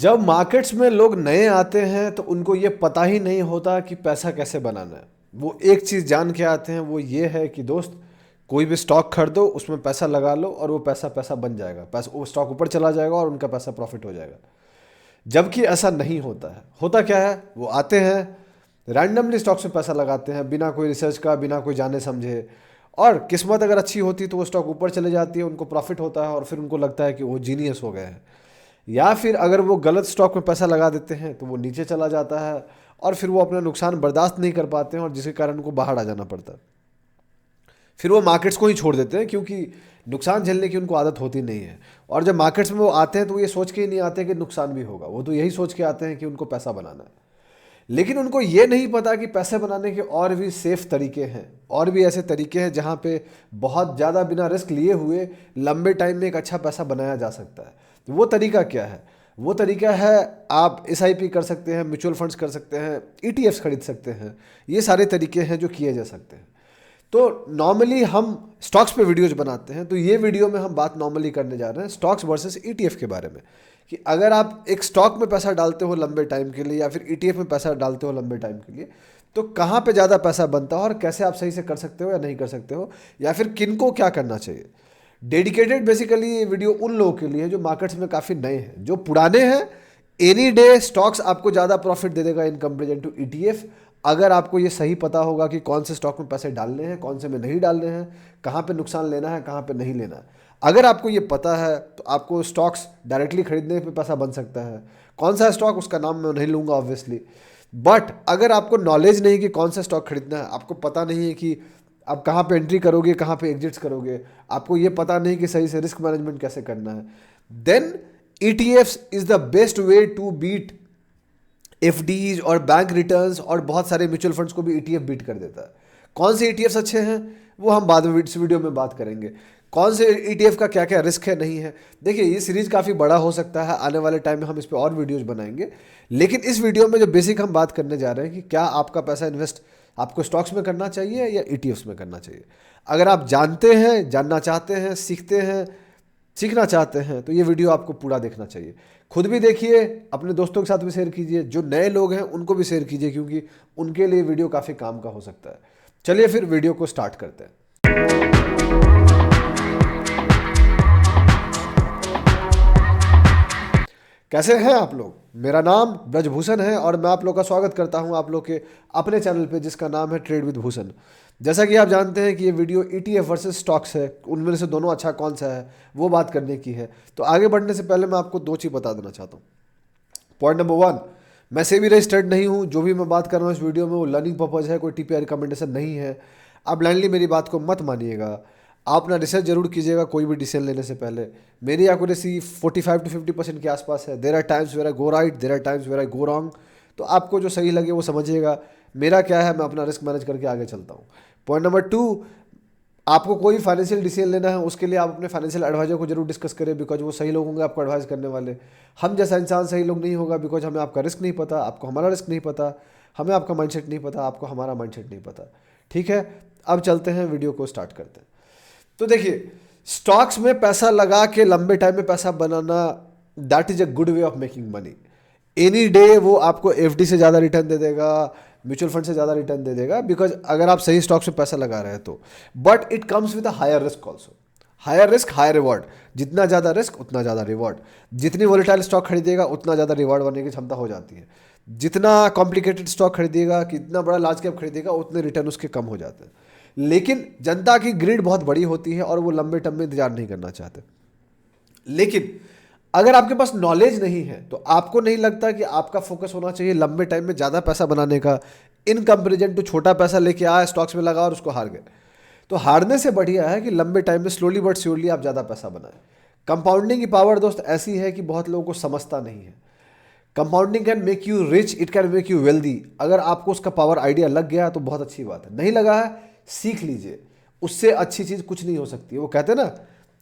जब मार्केट्स में लोग नए आते हैं तो उनको ये पता ही नहीं होता कि पैसा कैसे बनाना है। वो एक चीज़ जान के आते हैं, वो ये है कि दोस्त कोई भी स्टॉक खरीदो, उसमें पैसा लगा लो और वो पैसा पैसा बन जाएगा, पैसा वो स्टॉक ऊपर चला जाएगा और उनका पैसा प्रॉफिट हो जाएगा। जबकि ऐसा नहीं होता है। होता क्या है, वो आते हैं रैंडमली स्टॉक्स में पैसा लगाते हैं बिना कोई रिसर्च का, बिना कोई जाने समझे, और किस्मत अगर अच्छी होती तो वो स्टॉक ऊपर चले जाती है, उनको प्रॉफिट होता है और फिर उनको लगता है कि वो जीनियस हो गए हैं। या फिर अगर वो गलत स्टॉक में पैसा लगा देते हैं तो वो नीचे चला जाता है और फिर वो अपना नुकसान बर्दाश्त नहीं कर पाते हैं और जिसके कारण उनको बाहर आ जाना पड़ता है। फिर वो मार्केट्स को ही छोड़ देते हैं क्योंकि नुकसान झेलने की उनको आदत होती नहीं है। और जब मार्केट्स में वो आते हैं तो ये सोच के ही नहीं आते कि नुकसान भी होगा, वो तो यही सोच के आते हैं कि उनको पैसा बनाना है। लेकिन उनको ये नहीं पता कि पैसे बनाने के और भी सेफ तरीके हैं, और भी ऐसे तरीके हैं जहाँ पे बहुत ज़्यादा बिना रिस्क लिए हुए लंबे टाइम में एक अच्छा पैसा बनाया जा सकता है। तो वो तरीका क्या है? वो तरीका है, आप एसआईपी कर सकते हैं, म्यूचुअल फंड्स कर सकते हैं, ईटीएफ्स खरीद सकते हैं। ये सारे तरीके हैं जो किए जा सकते हैं। तो नॉर्मली हम स्टॉक्स पे वीडियोज बनाते हैं, तो ये वीडियो में हम बात नॉर्मली करने जा रहे हैं स्टॉक्स वर्सेस ईटीएफ के बारे में। कि अगर आप एक स्टॉक में पैसा डालते हो लंबे टाइम के लिए या फिर ईटीएफ में पैसा डालते हो लंबे टाइम के लिए, तो कहाँ पे ज़्यादा पैसा बनता है और कैसे आप सही से कर सकते हो या नहीं कर सकते हो, या फिर किनको क्या करना चाहिए। डेडिकेटेड बेसिकली ये वीडियो उन लोगों के लिए जो मार्केट्स में काफ़ी नए हैं। जो पुराने हैं, एनी डे स्टॉक्स आपको ज़्यादा प्रॉफिट दे देगा इन कंपेरिजन टू ईटीएफ, अगर आपको ये सही पता होगा कि कौन से स्टॉक में पैसे डालने हैं, कौन से में नहीं डालने हैं, कहाँ पे नुकसान लेना है, कहाँ पे नहीं लेना है। अगर आपको ये पता है तो आपको स्टॉक्स डायरेक्टली खरीदने पे पैसा बन सकता है। कौन सा स्टॉक, उसका नाम मैं नहीं लूँगा ऑब्वियसली। बट अगर आपको नॉलेज नहीं कि कौन सा स्टॉक खरीदना है, आपको पता नहीं है कि आप कहाँ पे एंट्री करोगे, कहाँ पे एग्जिट्स करोगे, आपको ये पता नहीं कि सही से रिस्क मैनेजमेंट कैसे करना है, then ETFs is the best way to beat FDs और बैंक रिटर्न्स, और बहुत सारे म्यूचुअल फंड्स को भी ईटीएफ बीट कर देता है। कौन से ईटीएफ्स अच्छे हैं वो हम बाद में इस वीडियो में बात करेंगे। कौन से ईटीएफ का क्या क्या रिस्क है, नहीं है। देखिए, ये सीरीज काफ़ी बड़ा हो सकता है, आने वाले टाइम में हम इस पर और वीडियोज बनाएंगे। लेकिन इस वीडियो में जो बेसिक हम बात करने जा रहे हैं कि क्या आपका पैसा इन्वेस्ट आपको स्टॉक्स में करना चाहिए या ईटीएफ्स में करना चाहिए। अगर आप जानते हैं, जानना चाहते हैं, सीखते हैं, सीखना चाहते हैं, तो ये वीडियो आपको पूरा देखना चाहिए। खुद भी देखिए, अपने दोस्तों के साथ भी शेयर कीजिए, जो नए लोग हैं उनको भी शेयर कीजिए क्योंकि उनके लिए वीडियो काफ़ी काम का हो सकता है। चलिए फिर वीडियो को स्टार्ट करते हैं। कैसे हैं आप लोग? मेरा नाम ब्रजभूषण है और मैं आप लोग का स्वागत करता हूं आप लोग के अपने चैनल पे जिसका नाम है ट्रेड विद भूषण। जैसा कि आप जानते हैं कि ये वीडियो ETF वर्सेस स्टॉक्स है, उनमें से दोनों अच्छा कौन सा है वो बात करने की है। तो आगे बढ़ने से पहले मैं आपको दो चीज़ बता देना चाहता हूँ। पॉइंट नंबर 1, मैं सेबी रजिस्टर्ड नहीं हूँ। जो भी मैं बात कर रहा हूँ इस वीडियो में वो लर्निंग पर्पज़ है, कोई TPI रिकमेंडेशन नहीं है। आप ब्लाइंडली मेरी बात को मत मानिएगा। आप ना रिसर्च जरूर कीजिएगा कोई भी डिसीजन लेने से पहले। मेरी एक्यूरेसी 45 to 50% के आसपास है। There are times where I go right, there are times where I go wrong. तो आपको जो सही लगे वो समझिएगा। मेरा क्या है, मैं अपना रिस्क मैनेज करके आगे चलता हूँ। पॉइंट नंबर 2, आपको कोई फाइनेंशियल डिसीजन लेना है उसके लिए आप अपने फाइनेंशियल एडवाइजर को जरूर डिस्कस करें, बिकॉज वो सही लोग होंगे आपको एडवाइस करने वाले। हम जैसा इंसान सही लोग नहीं होगा, बिकॉज हमें आपका रिस्क नहीं पता, आपको हमारा रिस्क नहीं पता, हमें आपका माइंडसेट नहीं पता, आपको हमारा माइंडसेट नहीं पता। ठीक है, अब चलते हैं, वीडियो को स्टार्ट करते हैं। तो देखिए, स्टॉक्स में पैसा लगा के लंबे टाइम में पैसा बनाना, that is a good way of making money. Any day वो आपको एफडी से ज़्यादा रिटर्न दे देगा, म्यूचुअल फंड से ज़्यादा रिटर्न दे देगा, बिकॉज अगर आप सही स्टॉक्स में पैसा लगा रहे हैं तो। But it comes with a higher risk also. Higher risk higher reward. जितना ज़्यादा रिस्क उतना ज़्यादा रिवॉर्ड। जितनी वोलेटाइल स्टॉक खरीदिएगा उतना ज़्यादा रिवॉर्ड बनने की क्षमता हो जाती है। जितना कॉम्प्लिकेटेड स्टॉक खरीदिएगा, कितना बड़ा लार्ज कैप खरीदिएगा, उतने रिटर्न उसके कम हो जाते हैं। लेकिन जनता की ग्रिड बहुत बड़ी होती है और वो लंबे टर्म में इंतजार नहीं करना चाहते। लेकिन अगर आपके पास नॉलेज नहीं है तो आपको नहीं लगता कि आपका फोकस होना चाहिए लंबे टाइम में ज़्यादा पैसा बनाने का, इन कंपेरिजन टू छोटा पैसा लेके आया स्टॉक्स में लगा और उसको हार गए। तो हारने से बढ़िया है कि लंबे टाइम में स्लोली बट श्योरली आप ज़्यादा पैसा बनाएं। कंपाउंडिंग की पावर दोस्त ऐसी है कि बहुत लोगों को समझता नहीं है। Compounding can make you rich, it can make you wealthy. अगर आपको उसका पावर आइडिया लग गया तो बहुत अच्छी बात है, नहीं लगा है सीख लीजिए, उससे अच्छी चीज़ कुछ नहीं हो सकती। वो कहते हैं ना,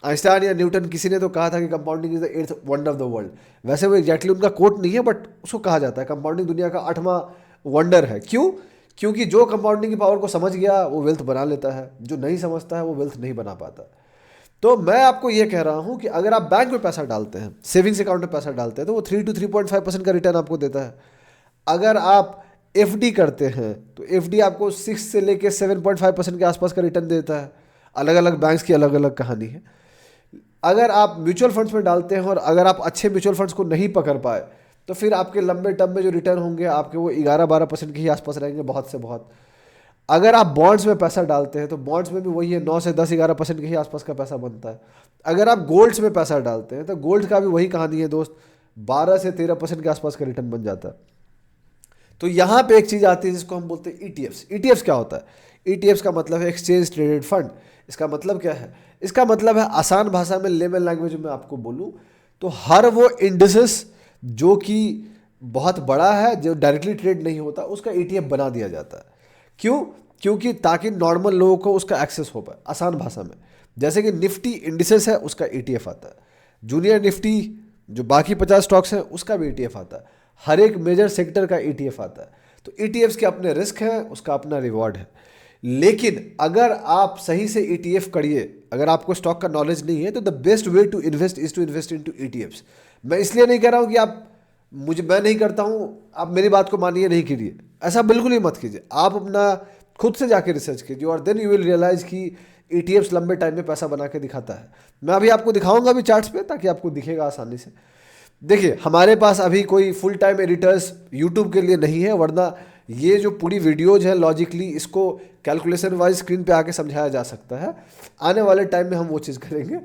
आइंस्टाइन या न्यूटन, किसी ने तो कहा था कि compounding is the 8th wonder of the world. वैसे वो एग्जैक्टली उनका कोट नहीं है, बट उसको कहा जाता है कंपाउंडिंग दुनिया का 8वां वंडर है। क्यों? क्योंकि जो कंपाउंडिंग की पावर को समझ गया वो वेल्थ बना लेता है, जो नहीं समझता है वो वेल्थ नहीं बना पाता। तो मैं आपको ये कह रहा हूं कि अगर आप बैंक में पैसा डालते हैं, सेविंग्स अकाउंट में पैसा डालते हैं, तो वो 3 to 3.5% का रिटर्न आपको देता है। अगर आप एफडी करते हैं तो एफडी आपको 6 से लेके 7.5% के आसपास का रिटर्न देता है। अलग अलग बैंक्स की अलग अलग कहानी है। अगर आप म्यूचुअल फंड्स में डालते हैं और अगर आप अच्छे म्यूचुअल फंड्स को नहीं पकड़ पाए, तो फिर आपके लंबे टर्म में जो रिटर्न होंगे आपके वो 11-12% के ही आसपास रहेंगे, बहुत से बहुत। अगर आप बॉन्ड्स में पैसा डालते हैं तो बॉन्ड्स में भी वही है, 9 से 10-11% के ही आसपास का पैसा बनता है। अगर आप गोल्ड्स में पैसा डालते हैं तो गोल्ड का भी वही कहानी है दोस्त, 12 से 13% के आसपास का रिटर्न बन जाता है। तो यहाँ पे एक चीज़ आती है जिसको हम बोलते हैं ईटीएफ्स। ईटीएफ्स क्या होता है? ईटीएफ्स का मतलब है एक्सचेंज ट्रेडेड फंड। इसका मतलब क्या है? इसका मतलब है, आसान भाषा में, लेमन लैंग्वेज में आपको बोलूँ तो हर वो इंडिसेस जो कि बहुत बड़ा है, जो डायरेक्टली ट्रेड नहीं होता, उसका ईटीएफ बना दिया जाता है। क्यों? क्योंकि ताकि नॉर्मल लोगों को उसका एक्सेस हो पाए। आसान भाषा में, जैसे कि निफ्टी इंडिसेस है, उसका ईटीएफ आता है। जूनियर निफ्टी जो बाकी 50 स्टॉक्स हैं उसका भी ईटीएफ आता है। हर एक मेजर सेक्टर का ईटीएफ आता है। तो ईटीएफ्स के अपने रिस्क हैं, उसका अपना रिवॉर्ड है। लेकिन अगर आप सही से ईटीएफ करिए, अगर आपको स्टॉक का नॉलेज नहीं है, तो the best way to invest is to invest into ETFs. मैं इसलिए नहीं कह रहा हूं कि मैं नहीं करता हूं, आप मेरी बात को मानिए, नहीं कीजिए, ऐसा बिल्कुल ही मत कीजिए। आप अपना खुद से जाके रिसर्च कीजिए और देन यू विल रियलाइज कि ईटीएफ्स लंबे टाइम में पैसा बना के दिखाता है। मैं अभी आपको दिखाऊंगा भी चार्ट्स पे, ताकि आपको दिखेगा आसानी से। देखिए, हमारे पास अभी कोई फुल टाइम एडिटर्स यूट्यूब के लिए नहीं है, वरना ये जो पूरी वीडियोज है लॉजिकली इसको कैलकुलेशन वाइज स्क्रीन पे आके समझाया जा सकता है। आने वाले टाइम में हम वो चीज़ करेंगे।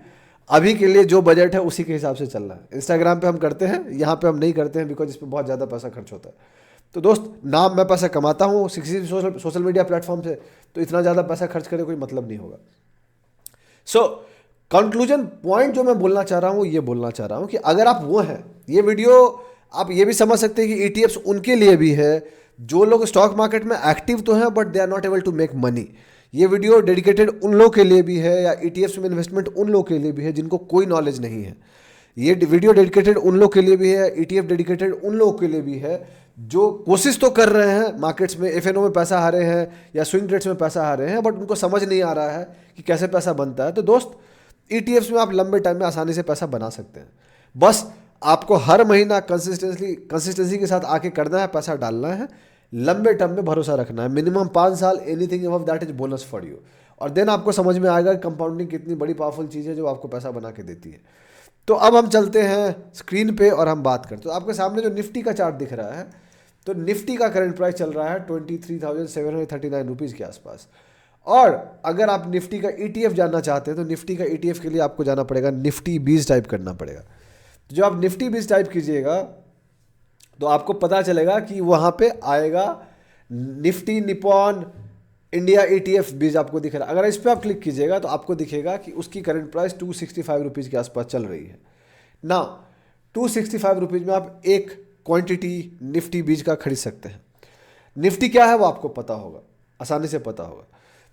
अभी के लिए जो बजट है उसी के हिसाब से चल रहा है। इंस्टाग्राम पे हम करते हैं, यहाँ पे हम नहीं करते हैं, बिकॉज इस पर बहुत ज़्यादा पैसा खर्च होता है। तो दोस्त, नाम मैं पैसा कमाता हूँ किसी सोशल मीडिया प्लेटफॉर्म से, तो इतना ज़्यादा पैसा खर्च करे कोई मतलब नहीं होगा। सो कंक्लूजन पॉइंट जो मैं बोलना चाह रहा हूँ, ये बोलना चाह रहा हूँ कि अगर आप वो हैं, ये वीडियो आप ये भी समझ सकते हैं कि ईटीएफ्स उनके लिए भी है जो लोग स्टॉक मार्केट में एक्टिव तो हैं but they are not able to make money. ये वीडियो डेडिकेटेड उन लोगों के लिए भी है, या ईटीएफ्स में इन्वेस्टमेंट उन लोगों के लिए भी है जिनको कोई नॉलेज नहीं है। ये वीडियो डेडिकेटेड उन लोगों के लिए भी है, ईटीएफ डेडिकेटेड उन लोगों के लिए भी है जो कोशिश तो कर रहे हैं मार्केट्स में, एफएनओ में पैसा हारे हैं या स्विंग ट्रेड्स में पैसा हारे हैं, बट उनको समझ नहीं आ रहा है कि कैसे पैसा बनता है। तो दोस्त, ईटीएफ्स में आप लंबे टाइम में आसानी से पैसा बना सकते हैं। बस आपको हर महीना कंसिस्टेंसी के साथ आके करना है, पैसा डालना है, लंबे टर्म में भरोसा रखना है। मिनिमम 5 साल, anything above that is bonus for you. और देन आपको समझ में आएगा कि कंपाउंडिंग कितनी बड़ी पावरफुल चीज़ है जो आपको पैसा बना के देती है। तो अब हम चलते हैं स्क्रीन पे और हम बात करते हैं। तो आपके सामने जो निफ्टी का चार्ट दिख रहा है, तो निफ्टी का करंट प्राइस चल रहा है 23,739 रुपीज़ के आसपास। और अगर आप निफ्टी का ईटीएफ जानना चाहते हैं, तो निफ्टी का ईटीएफ के लिए आपको जाना पड़ेगा, निफ्टी 20 टाइप करना पड़ेगा। तो जो आप निफ्टी 20 टाइप कीजिएगा तो आपको पता चलेगा कि वहाँ पे आएगा निफ्टी निपॉन इंडिया ईटीएफ 20 आपको दिख रहा है। अगर इस पर आप क्लिक कीजिएगा तो आपको दिखेगा कि उसकी करंट प्राइस 265 रुपीज़ के आसपास चल रही है ना। 265 रुपीज़ में आप एक क्वांटिटी निफ्टी 20 का खरीद सकते हैं। निफ्टी क्या है वो आपको पता होगा, आसानी से पता होगा।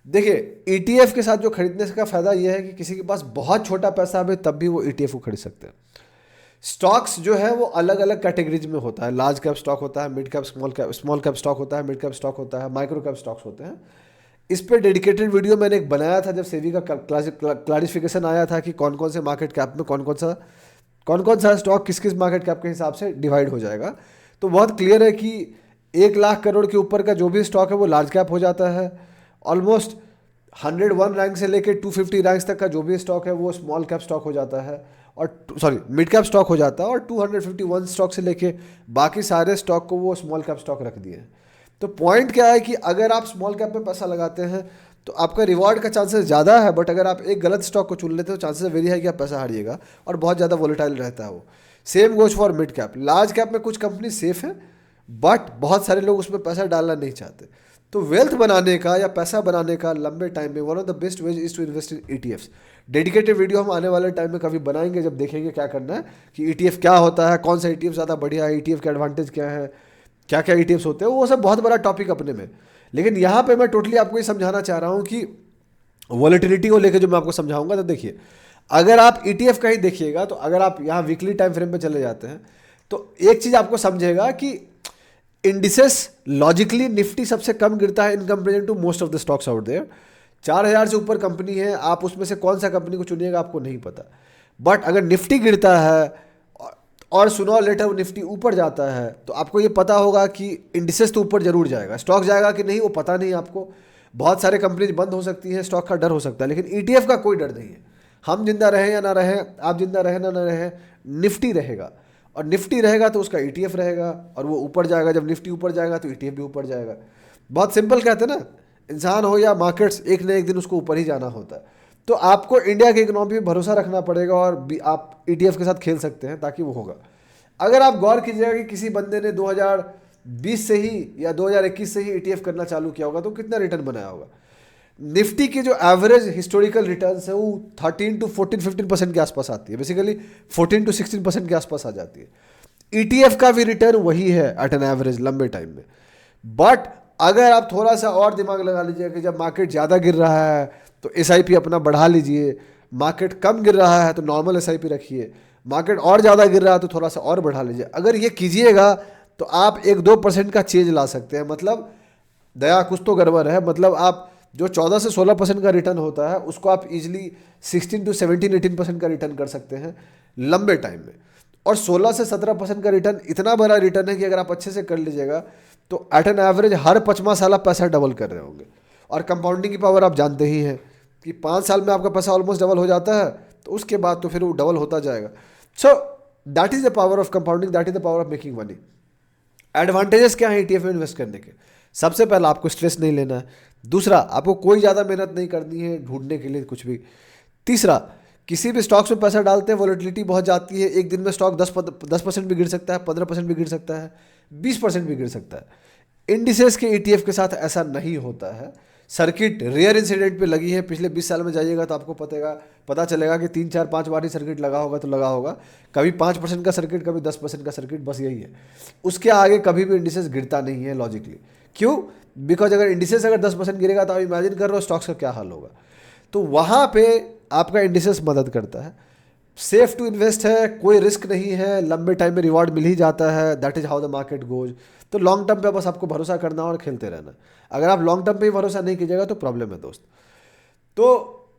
देखिए, ईटीएफ के साथ जो खरीदने का फ़ायदा ये है कि किसी के पास बहुत छोटा पैसा है तब भी वो ईटीएफ को खरीद सकते हैं। स्टॉक्स जो है वो अलग अलग कैटेगरीज में होता है। लार्ज कैप स्टॉक होता है, mid cap, small cap stock होता है, मिड कैप स्टॉक होता है, माइक्रो कैप स्टॉक्स होते हैं। इस पर डेडिकेटेड वीडियो मैंने एक बनाया था जब सेबी का क्लैरिफिकेशन आया था कि कौन कौन से मार्केट कैप में कौन कौन सा स्टॉक किस किस मार्केट कैप के हिसाब से डिवाइड हो जाएगा। तो बहुत क्लियर है कि 1 लाख करोड़ के ऊपर का जो भी स्टॉक है वो लार्ज कैप हो जाता है। ऑलमोस्ट 101 रैंक से लेकर 250 रैंक्स तक का जो भी स्टॉक है वो स्मॉल कैप स्टॉक हो जाता है, और मिड कैप स्टॉक हो जाता है। और 251 स्टॉक से लेके बाकी सारे स्टॉक को वो स्मॉल कैप स्टॉक रख दिए हैं। तो पॉइंट क्या है कि अगर आप स्मॉल कैप में पैसा लगाते हैं तो आपका रिवॉर्ड का चांसेस ज़्यादा है, बट अगर आप एक गलत स्टॉक को चुन लेते हो तो चांसेस वेरी है कि आप पैसा हारिएगा, और बहुत ज़्यादा वोलेटाइल रहता है वो। Same goes for mid cap. Large cap में कुछ कंपनी सेफ है, बट बहुत सारे लोग उसमें पैसा डालना नहीं चाहते। तो वेल्थ बनाने का या पैसा बनाने का लंबे टाइम में one of the best ways is to invest in ETFs. Dedicated video हम आने वाले टाइम में कभी बनाएंगे, जब देखेंगे क्या करना है कि ईटीएफ क्या होता है, कौन सा ईटीएफ ज़्यादा बढ़िया है, ईटीएफ के एडवांटेज क्या है, क्या क्या ईटीएफ्स होते हैं, वो सब बहुत बड़ा टॉपिक अपने में। लेकिन यहाँ पे मैं टोटली आपको ये समझाना चाह रहा हूँ कि वॉलेटिलिटी को लेकर जो मैं आपको समझाऊंगा, तो देखिए, अगर आप ईटीएफ का ही देखिएगा, तो अगर आप यहाँ वीकली टाइम फ्रेम पे चले जाते हैं तो एक चीज़ आपको समझेगा कि इंडिसेस लॉजिकली निफ्टी सबसे कम गिरता है in comparison to most of the stocks out there. 4,000 से ऊपर कंपनी है, आप उसमें से कौन सा कंपनी को चुनिएगा आपको नहीं पता। बट अगर निफ्टी गिरता है और सुनो लेटर निफ्टी ऊपर जाता है तो आपको ये पता होगा कि इंडिसेस तो ऊपर जरूर जाएगा, स्टॉक जाएगा कि नहीं वो पता नहीं आपको। बहुत सारे कंपनीज बंद हो सकती हैं, स्टॉक का डर हो सकता है, लेकिन ईटीएफ का कोई डर नहीं है। हम जिंदा रहे या ना रहे, आप जिंदा रहे ना रहे, निफ्टी रहेगा, और निफ्टी रहेगा तो उसका ईटीएफ रहेगा, और वो ऊपर जाएगा। जब निफ्टी ऊपर जाएगा तो ईटीएफ भी ऊपर जाएगा। बहुत सिंपल कहते हैं ना, इंसान हो या मार्केट्स, एक न एक दिन उसको ऊपर ही जाना होता है। तो आपको इंडिया की इकोनॉमी पे भरोसा रखना पड़ेगा, और आप ईटीएफ के साथ खेल सकते हैं ताकि वो होगा। अगर आप गौर कीजिएगा कि किसी बंदे ने 2020 से ही या 2021 से ही ईटीएफ करना चालू किया होगा तो कितना रिटर्न बनाया होगा। निफ्टी की जो एवरेज हिस्टोरिकल रिटर्न्स है वो 13 to 14-15% के आसपास आती है, बेसिकली 14 to 16% के आसपास आ जाती है। ईटीएफ का भी रिटर्न वही है एट एन एवरेज लंबे टाइम में। बट अगर आप थोड़ा सा और दिमाग लगा लीजिए कि जब मार्केट ज़्यादा गिर रहा है तो एसआईपी अपना बढ़ा लीजिए, मार्केट कम गिर रहा है तो नॉर्मल एसआईपी रखिए, मार्केट और ज़्यादा गिर रहा है तो थोड़ा सा और बढ़ा लीजिए। अगर ये कीजिएगा तो आप 1-2% का चेंज ला सकते हैं। मतलब दया कुछ तो गड़बड़ है। मतलब आप जो 14 से 16% का रिटर्न होता है उसको आप इजीली 16 to 17-18% का रिटर्न कर सकते हैं लंबे टाइम में। और 16 से 17% का रिटर्न इतना बड़ा रिटर्न है कि अगर आप अच्छे से कर लीजिएगा तो एट एन एवरेज हर 5वां साल आप पैसा डबल कर रहे होंगे। और कंपाउंडिंग की पावर आप जानते ही हैं कि 5 साल में आपका पैसा ऑलमोस्ट डबल हो जाता है, तो उसके बाद तो फिर वो डबल होता जाएगा। So that is the power of compounding, that is the power of making money. Advantages क्या है ईटीएफ में इन्वेस्ट करने के? सबसे पहला, आपको स्ट्रेस नहीं लेना है। दूसरा, आपको कोई ज़्यादा मेहनत नहीं करनी है ढूंढने के लिए कुछ भी। तीसरा, किसी भी स्टॉक्स में पैसा डालते हैं वॉलेटिलिटी बहुत जाती है, एक दिन में स्टॉक 10% भी गिर सकता है, 15% भी गिर सकता है, 20% भी गिर सकता है। इंडिसेस के ईटीएफ के साथ ऐसा नहीं होता है। सर्किट रेयर इंसिडेंट पे लगी है, पिछले 20 साल में जाइएगा तो आपको पता चलेगा कि 3-4-5 बार ही सर्किट लगा होगा तो लगा होगा। कभी 5% का सर्किट, कभी 10% का सर्किट, बस यही है। उसके आगे कभी भी इंडिसेस गिरता नहीं है लॉजिकली। क्यों? बिकॉज अगर इंडिसेस अगर 10% गिरेगा तो आप इमेजिन कर रहे हो स्टॉक्स का क्या हाल होगा। तो वहाँ पे आपका इंडिसेस मदद करता है। सेफ टू इन्वेस्ट है, कोई रिस्क नहीं है, लंबे टाइम में रिवॉर्ड मिल ही जाता है। That is how the market goes. तो लॉन्ग टर्म पे बस आपको भरोसा करना और खेलते रहना। अगर आप लॉन्ग टर्म पे ही भरोसा नहीं कीजिएगा तो प्रॉब्लम है दोस्त। तो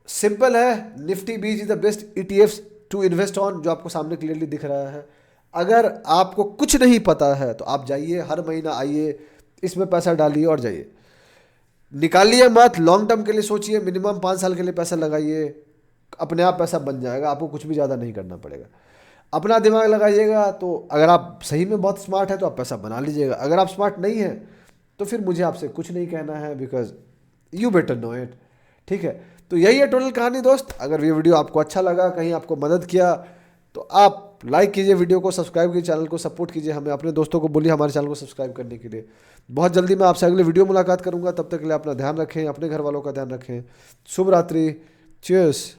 सिंपल है, Nifty bees is the best ETFs to invest on, जो आपको सामने क्लियरली दिख रहा है। अगर आपको कुछ नहीं पता है तो आप जाइए, हर महीना आइए, इसमें पैसा डालिए और जाइए, निकालिए मत। लॉन्ग टर्म के लिए सोचिए, मिनिमम 5 साल के लिए पैसा लगाइए, अपने आप पैसा बन जाएगा, आपको कुछ भी ज़्यादा नहीं करना पड़ेगा। अपना दिमाग लगाइएगा तो अगर आप सही में बहुत स्मार्ट है तो आप पैसा बना लीजिएगा। अगर आप स्मार्ट नहीं है तो फिर मुझे आपसे कुछ नहीं कहना है, because you better know it. ठीक है, तो यही है टोटल कहानी दोस्त। अगर ये वीडियो आपको अच्छा लगा, कहीं आपको मदद किया, तो आप लाइक कीजिए वीडियो को, सब्सक्राइब कीजिए चैनल को, सपोर्ट कीजिए हमें। अपने दोस्तों को बोलिए हमारे चैनल को सब्सक्राइब करने के लिए। बहुत जल्दी मैं आपसे अगले वीडियो मुलाकात करूंगा, तब तक के लिए अपना ध्यान रखें, अपने घर वालों का ध्यान रखें। शुभ रात्रि, चीयर्स।